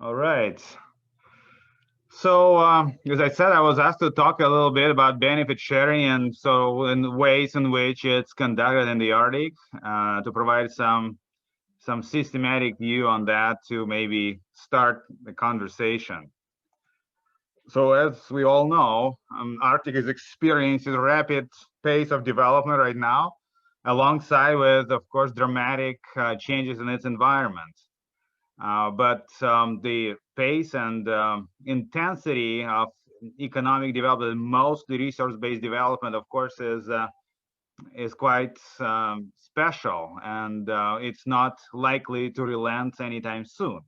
All right. So, as I said, I was asked to talk a little bit about benefit sharing, and so in ways in which it's conducted in the Arctic, to provide some systematic view on that to maybe start the conversation. So, as we all know, Arctic is experiencing a rapid pace of development right now, alongside with, of course, dramatic changes in its environment. But the pace and intensity of economic development, mostly resource-based development, of course, is quite special, and it's not likely to relent anytime soon.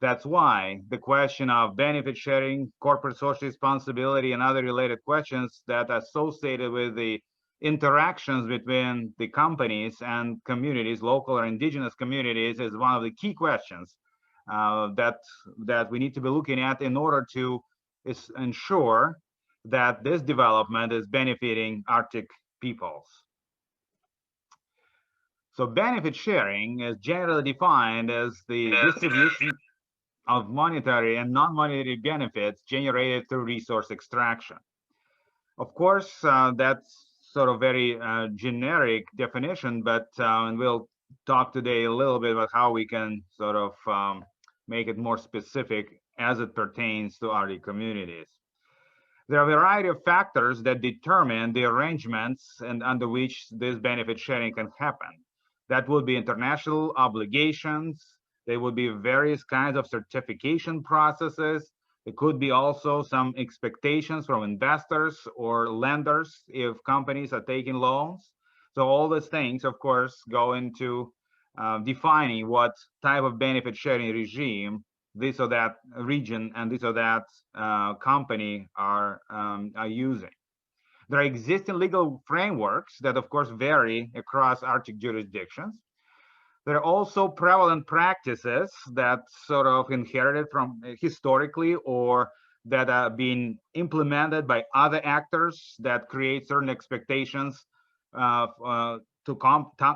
That's why the question of benefit sharing, corporate social responsibility, and other related questions that are associated with the interactions between the companies and communities, local or indigenous communities, is one of the key questions that we need to be looking at in order to ensure that this development is benefiting Arctic peoples. So benefit sharing is generally defined as the distribution of monetary and non-monetary benefits generated through resource extraction. Of course, that's sort of very generic definition, but and we'll talk today a little bit about how we can sort of make it more specific as it pertains to Arctic communities. There are a variety of factors that determine the arrangements and under which this benefit sharing can happen. That would be international obligations. There would be various kinds of certification processes. There could be also some expectations from investors or lenders if companies are taking loans. So all these things, of course, go into defining what type of benefit sharing regime this or that region and this or that company are using. There are existing legal frameworks that, of course, vary across Arctic jurisdictions. There are also prevalent practices that sort of inherited from historically or that are being implemented by other actors that create certain expectations to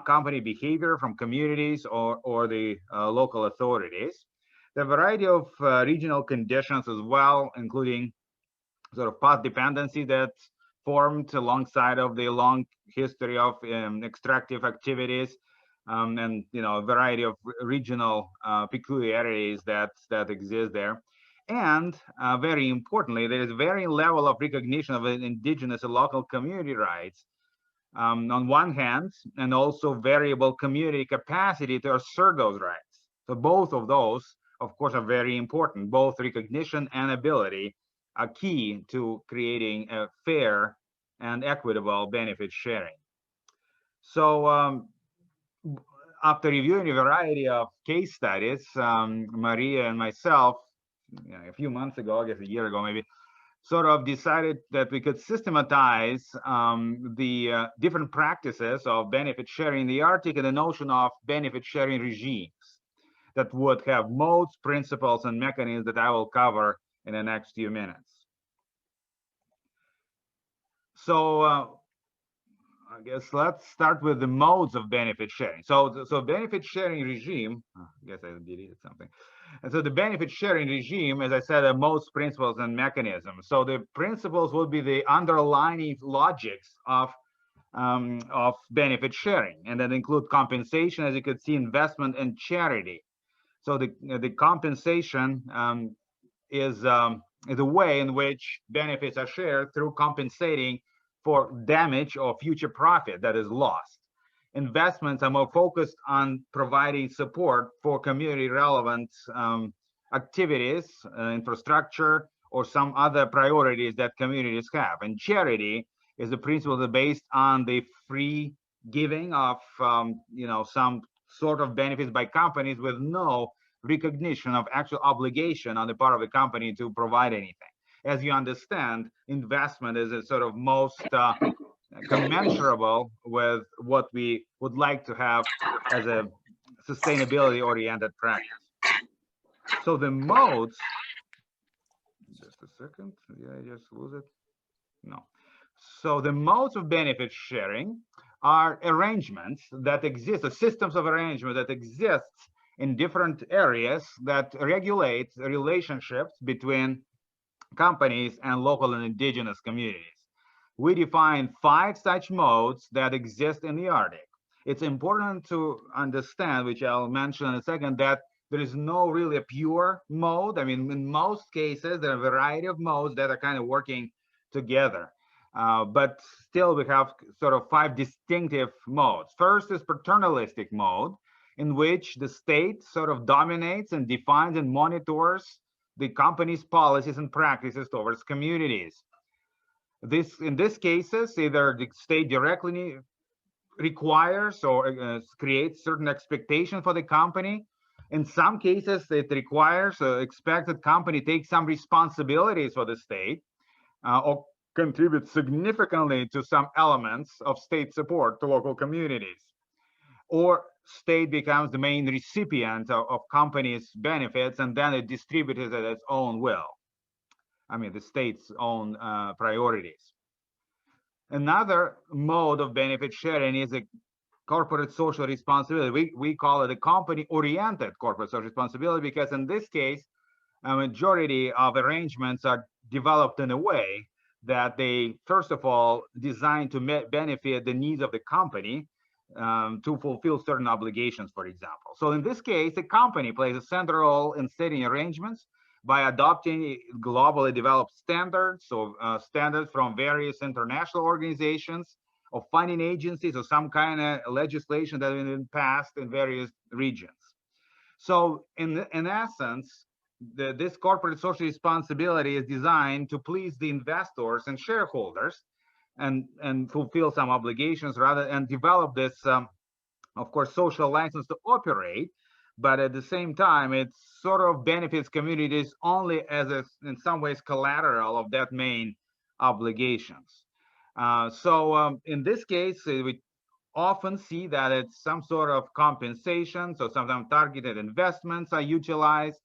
company behavior from communities or the local authorities. There are a variety of regional conditions as well, including sort of path dependency that formed alongside of the long history of extractive activities, and a variety of regional peculiarities that exist there. And very importantly, there is varying level of recognition of indigenous and local community rights on one hand, and also variable community capacity to assert those rights. So both of those, of course, are very important. Both recognition and ability are key to creating a fair and equitable benefit sharing. So after reviewing a variety of case studies, Maria and myself, a few months ago, I guess a year ago maybe, sort of decided that we could systematize the different practices of benefit sharing in the Arctic and the notion of benefit sharing regimes that would have modes, principles, and mechanisms that I will cover in the next few minutes. So I guess let's start with the modes of benefit sharing. So benefit sharing regime, I guess I deleted something. And so the benefit sharing regime, as I said, are modes, principles, and mechanisms. So the principles would be the underlying logics of benefit sharing, and that include compensation, as you could see, investment, and charity. So the compensation is a way in which benefits are shared through compensating for damage or future profit that is lost. Investments are more focused on providing support for community relevant activities, infrastructure, or some other priorities that communities have. And charity is a principle that based on the free giving of some sort of benefits by companies with no recognition of actual obligation on the part of the company to provide anything. As you understand, investment is a sort of most commensurable with what we would like to have as a sustainability oriented practice. So the modes, just a second, did I just lose it? No. So the modes of benefit sharing are arrangements that exist, or systems of arrangement that exist in different areas that regulate relationships between companies and local and indigenous communities. We define 5 such modes that exist in the Arctic. It's important to understand, which I'll mention in a second, that there is no really a pure mode. I mean, in most cases, there are a variety of modes that are kind of working together. But still, we have sort of 5 distinctive modes. First is paternalistic mode, in which the state sort of dominates and defines and monitors the company's policies and practices towards communities. In this cases, either the state directly requires or creates certain expectation for the company. In some cases, it requires expected company take some responsibilities for the state or contribute significantly to some elements of state support to local communities. Or state becomes the main recipient of companies' benefits, and then it distributes it at its own will. I mean, the state's own priorities. Another mode of benefit sharing is a corporate social responsibility. We call it a company-oriented corporate social responsibility because in this case, a majority of arrangements are developed in a way that they, first of all, designed to benefit the needs of the company to fulfill certain obligations, for example. So in this case, the company plays a central role in setting arrangements by adopting globally developed standards, so standards from various international organizations or funding agencies or some kind of legislation that has been passed in various regions. So in essence, this corporate social responsibility is designed to please the investors and shareholders and fulfill some obligations rather and develop this, of course, social license to operate. But at the same time, it sort of benefits communities only as in some ways, collateral of that main obligations. So in this case, we often see that it's some sort of compensation. So sometimes targeted investments are utilized.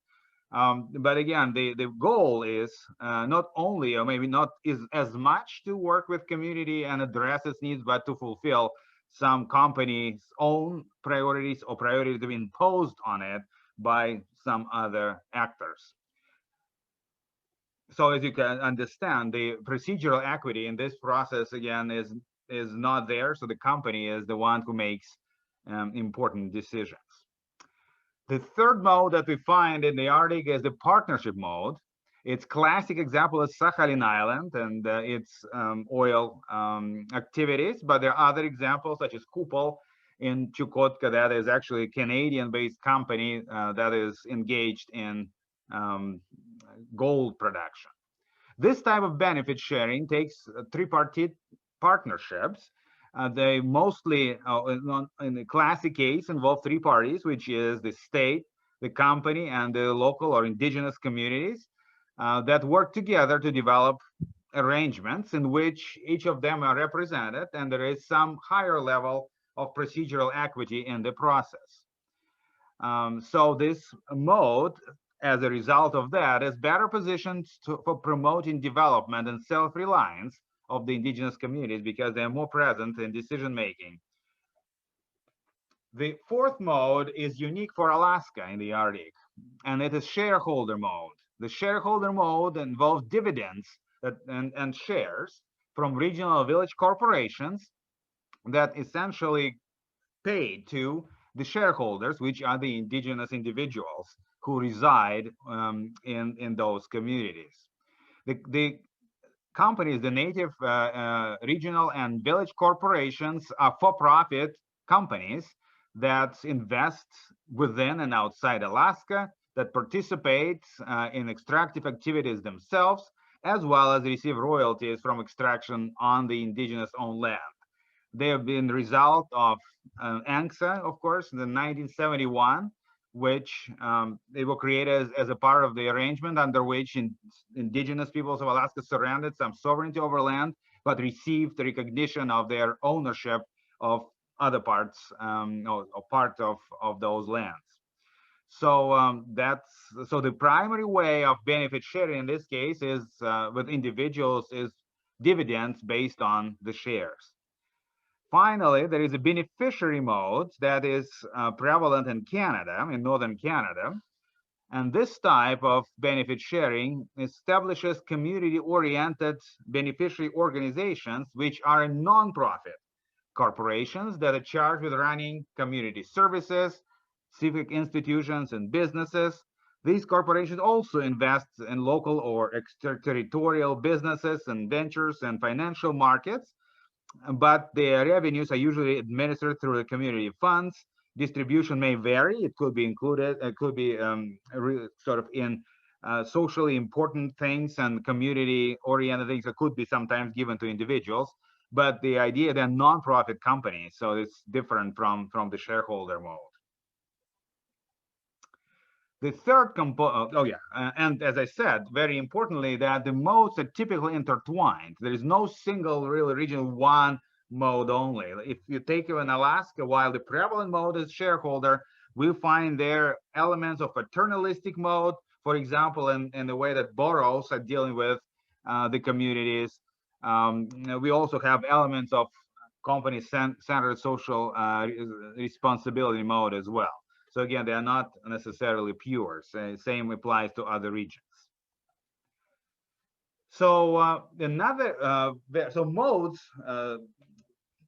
But again, the goal is not only, or maybe not is as much to work with community and address its needs, but to fulfill some company's own priorities or priorities to be imposed on it by some other actors. So as you can understand, the procedural equity in this process, again, is not there. So the company is the one who makes important decisions. The third mode that we find in the Arctic is the partnership mode. Its classic example is Sakhalin Island and its oil activities, but there are other examples such as Kupol in Chukotka, that is actually a Canadian-based company that is engaged in gold production. This type of benefit sharing takes tripartite partnerships. They mostly, in the classic case, involve 3 parties, which is the state, the company, and the local or indigenous communities that work together to develop arrangements in which each of them are represented, and there is some higher level of procedural equity in the process. So this mode, as a result of that, is better positioned for promoting development and self-reliance of the indigenous communities because they're more present in decision making. The fourth mode is unique for Alaska in the Arctic, and it is shareholder mode. The shareholder mode involves dividends and shares from regional village corporations that essentially pay to the shareholders, which are the indigenous individuals who reside in those communities. The companies, the native regional and village corporations are for-profit companies that invest within and outside Alaska, that participate in extractive activities themselves, as well as receive royalties from extraction on the indigenous owned land. They have been the result of ANCSA, of course, in 1971, which they were created as a part of the arrangement under which indigenous peoples of Alaska surrendered some sovereignty over land, but received the recognition of their ownership of other parts, or part of those lands. So so the primary way of benefit sharing in this case is with individuals is dividends based on the shares. Finally, there is a beneficiary mode that is prevalent in Canada, in northern Canada. And this type of benefit sharing establishes community-oriented beneficiary organizations, which are non-profit corporations that are charged with running community services, civic institutions, and businesses. These corporations also invest in local or extraterritorial businesses and ventures and financial markets, but their revenues are usually administered through the community funds. Distribution may vary. It could be included, it could be sort of in socially important things and community-oriented things that could be sometimes given to individuals. But the idea they're non-profit companies, so it's different from the shareholder mode. The third component, and as I said, very importantly, that the modes are typically intertwined. There is no single really regional one mode only. If you take in Alaska, while the prevalent mode is shareholder, we find there elements of paternalistic mode, for example, in the way that boroughs are dealing with the communities. We also have elements of company-centered social responsibility mode as well. So again, they are not necessarily pure. Same applies to other regions. So so modes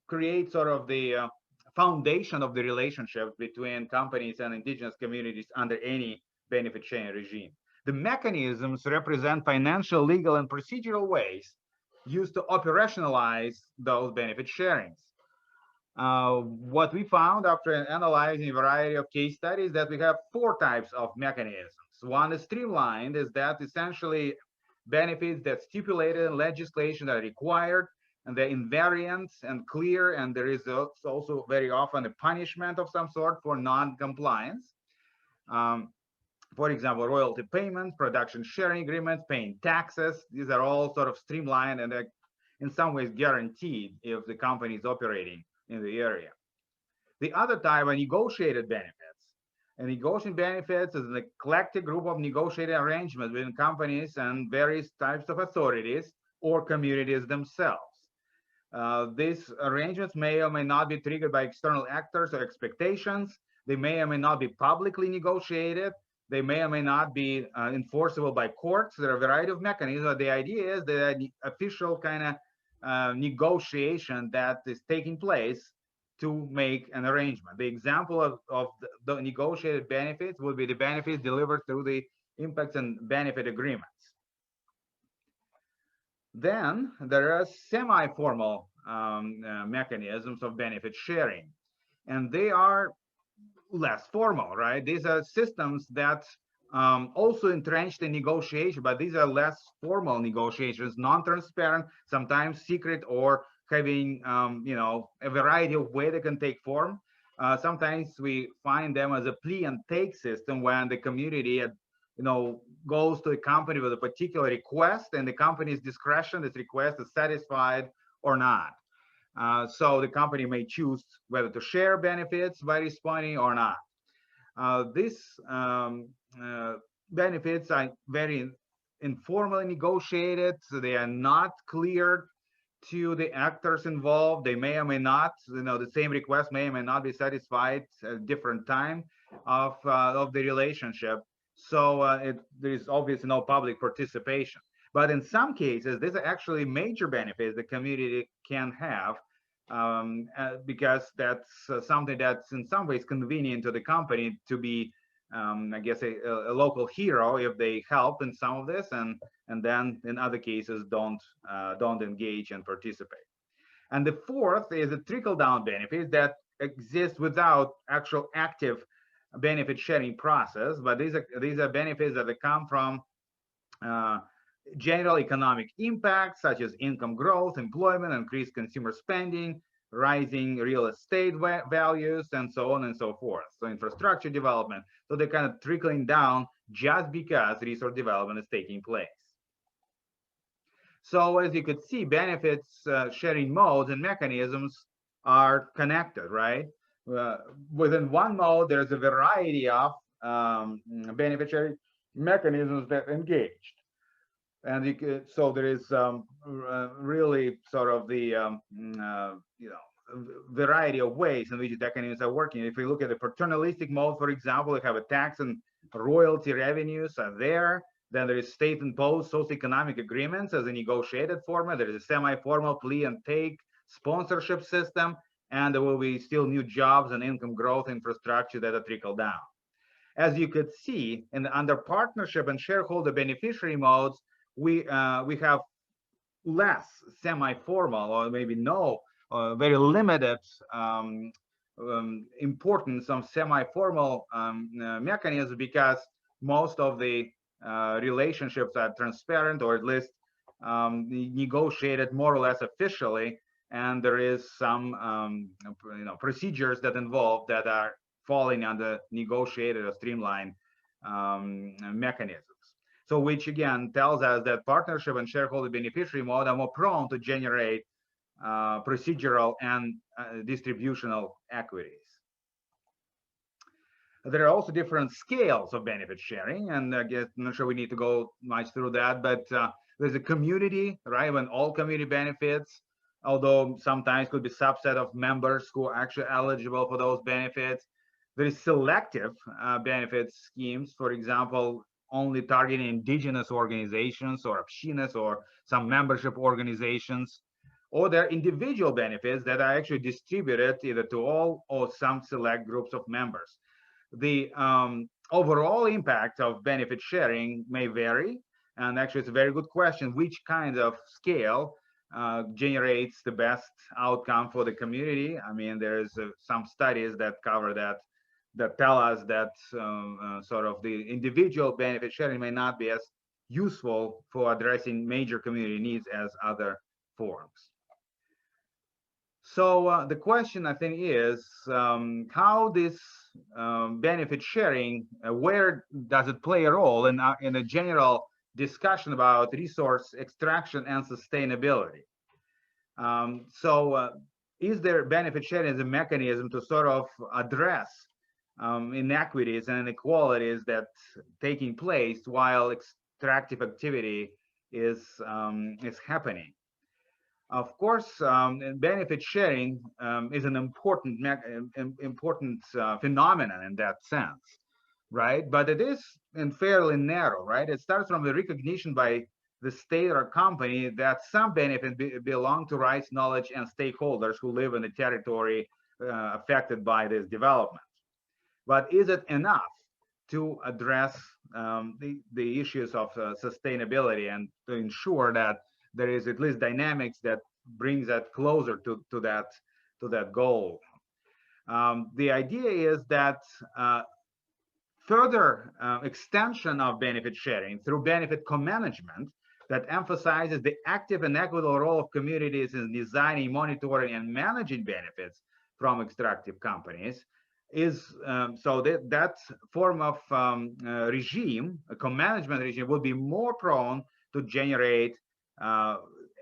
create sort of the foundation of the relationship between companies and indigenous communities under any benefit sharing regime. The mechanisms represent financial, legal, and procedural ways used to operationalize those benefit sharings. What we found after analyzing a variety of case studies that we have 4 types of mechanisms. One is streamlined, is that essentially benefits that stipulated in legislation are required, and they're invariant and clear, and there is also very often a punishment of some sort for non-compliance. For example, royalty payments, production sharing agreements, paying taxes. These are all sort of streamlined and in some ways guaranteed if the company is operating in the area. The other type are negotiated benefits. And negotiated benefits is an eclectic group of negotiated arrangements between companies and various types of authorities or communities themselves. These arrangements may or may not be triggered by external actors or expectations. They may or may not be publicly negotiated. They may or may not be enforceable by courts. There are a variety of mechanisms. The idea is that the official kind of negotiation that is taking place to make an arrangement. The example of the negotiated benefits would be the benefits delivered through the impacts and benefit agreements. Then there are semi-formal mechanisms of benefit sharing, and they are less formal, right? These are systems that also entrenched in negotiation, but these are less formal negotiations, non-transparent, sometimes secret, or having a variety of ways they can take form. Sometimes we find them as a plea and take system when the community goes to a company with a particular request, and the company's discretion, this request is satisfied or not. So the company may choose whether to share benefits by responding or not. These benefits are very informally negotiated, so they are not clear to the actors involved. They may or may not, the same request may or may not be satisfied at a different time of the relationship. So there is obviously no public participation. But in some cases, these are actually major benefits the community can have, because that's something that's in some ways convenient to the company to be, I guess, a local hero if they help in some of this, and then in other cases don't engage and participate. And the fourth is a trickle-down benefit that exists without actual active benefit sharing process, but these are benefits that come from general economic impacts such as income growth, employment, increased consumer spending, rising real estate values, and so on and so forth. So infrastructure development. So they're kind of trickling down just because resource development is taking place. So as you could see, benefits sharing modes and mechanisms are connected, right? Within one mode, there's a variety of benefit sharing mechanisms that engaged. And so there is really sort of the variety of ways in which the mechanisms are working. If we look at the paternalistic mode, for example, we have a tax and royalty revenues are there. Then there is state-imposed socioeconomic agreements as a negotiated format. There is a semi-formal plea and take sponsorship system, and there will be still new jobs and income growth infrastructure that are trickle down. As you could see, under partnership and shareholder beneficiary modes, we have less semi-formal or maybe no very limited importance of semi-formal mechanisms, because most of the relationships are transparent, or at least negotiated more or less officially, and there is some procedures that involve that are falling under negotiated or streamlined mechanisms. So which again tells us that partnership and shareholder beneficiary mode are more prone to generate procedural and distributional equities. There are also different scales of benefit sharing, and I guess I'm not sure we need to go much through that, but there's a community, right, when all community benefits, although sometimes could be subset of members who are actually eligible for those benefits. There is selective benefit schemes, for example, only targeting indigenous organizations or общинность or some membership organizations, or there are individual benefits that are actually distributed either to all or some select groups of members. The overall impact of benefit sharing may vary, and actually it's a very good question, which kind of scale generates the best outcome for the community. I mean, there's some studies that cover that tell us that sort of the individual benefit sharing may not be as useful for addressing major community needs as other forms. So the question, I think, is how this benefit sharing, where does it play a role in a general discussion about resource extraction and sustainability? Is there benefit sharing as a mechanism to sort of address inequities and inequalities that taking place while extractive activity is happening? Of course, benefit sharing is an important phenomenon in that sense, right? But it is fairly narrow, right? It starts from the recognition by the state or company that some benefits belong to rights, knowledge, and stakeholders who live in the territory affected by this development. But is it enough to address the issues of sustainability and to ensure that there is at least dynamics that brings that closer to that goal? The idea is that further extension of benefit sharing through benefit co-management that emphasizes the active and equitable role of communities in designing, monitoring, and managing benefits from extractive companies is so that form of regime, a co-management regime, would be more prone to generate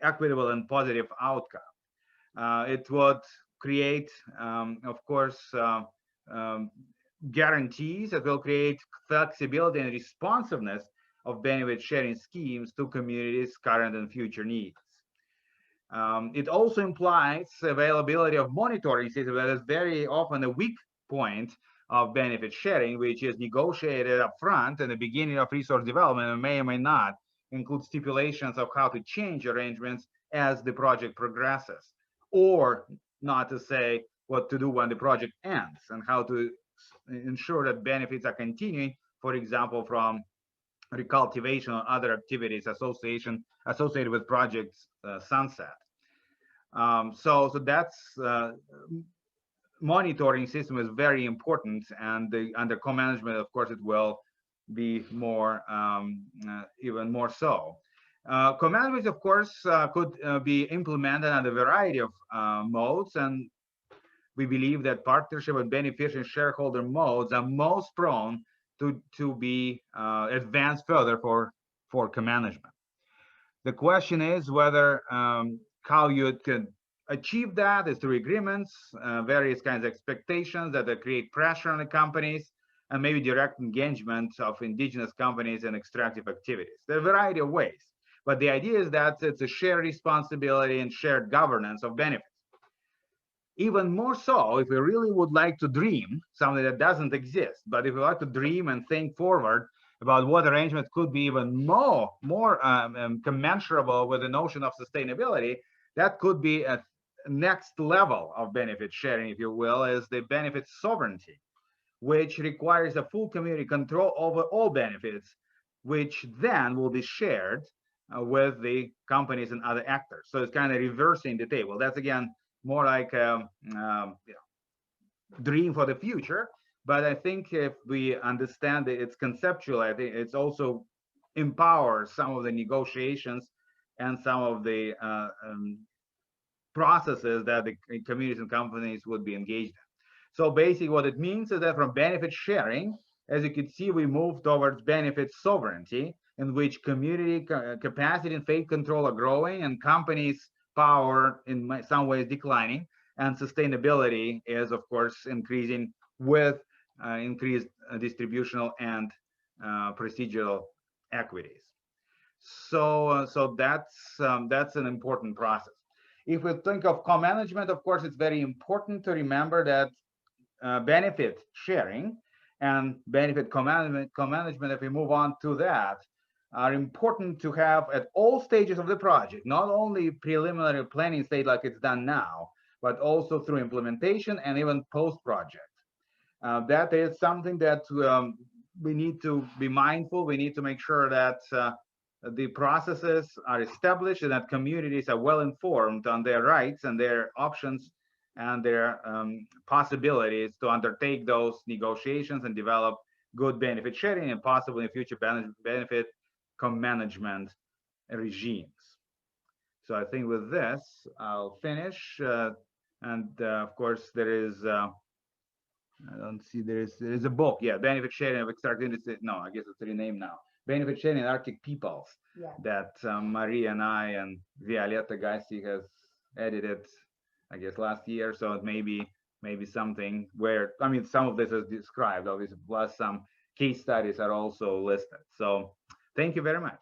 equitable and positive outcome. It would create, of course, guarantees that will create flexibility and responsiveness of benefit sharing schemes to communities' current and future needs. It also implies availability of monitoring systems that is very often a weak point of benefit sharing, which is negotiated up front in the beginning of resource development and may or may not include stipulations of how to change arrangements as the project progresses, or not to say what to do when the project ends and how to ensure that benefits are continuing, for example, from recultivation or other activities associated with projects sunset. So that's monitoring system is very important, and under co-management, of course, it will be more, even more so. Co-management, of course, could be implemented under a variety of modes, and we believe that partnership and beneficiary shareholder modes are most prone to be advanced further for co-management. The question is whether how you can achieve that is through agreements, various kinds of expectations that create pressure on the companies, and maybe direct engagement of indigenous companies in extractive activities. There are a variety of ways, but the idea is that it's a shared responsibility and shared governance of benefits. even more so if we really would like to dream something that doesn't exist. But if we like to dream and think forward about what arrangements could be even more commensurable with the notion of sustainability, that could be a next level of benefit sharing, if you will, is the benefit sovereignty, which requires a full community control over all benefits, which then will be shared with the companies and other actors. So it's kind of reversing the table. That's again more like a dream for the future. But I think if we understand that it's conceptual, I think it's also empowers some of the negotiations and some of the processes that the communities and companies would be engaged in. So basically what it means is that from benefit sharing, as you can see, we move towards benefit sovereignty, in which community capacity and faith control are growing and companies' power in some ways declining, and sustainability is, of course, increasing with increased distributional and procedural equities. So that's an important process. If we think of co-management, of course, it's very important to remember that benefit sharing and benefit co-management, if we move on to that, are important to have at all stages of the project, not only preliminary planning stage like it's done now, but also through implementation and even post-project. That is something that we need to be mindful. We need to make sure that the processes are established and that communities are well informed on their rights and their options and their possibilities to undertake those negotiations and develop good benefit sharing and possibly in future benefit co-management regimes. So I think with this, I'll finish. And of course, there is, I don't see, there is a book, yeah, Benefit Sharing of Extractive, no, I guess it's renamed now. Benefit Sharing in Arctic Peoples, yeah, that Maria and I and Violetta Gassi has edited, I guess, last year. So it may be something where, I mean, some of this is described, obviously, plus some case studies are also listed. So thank you very much.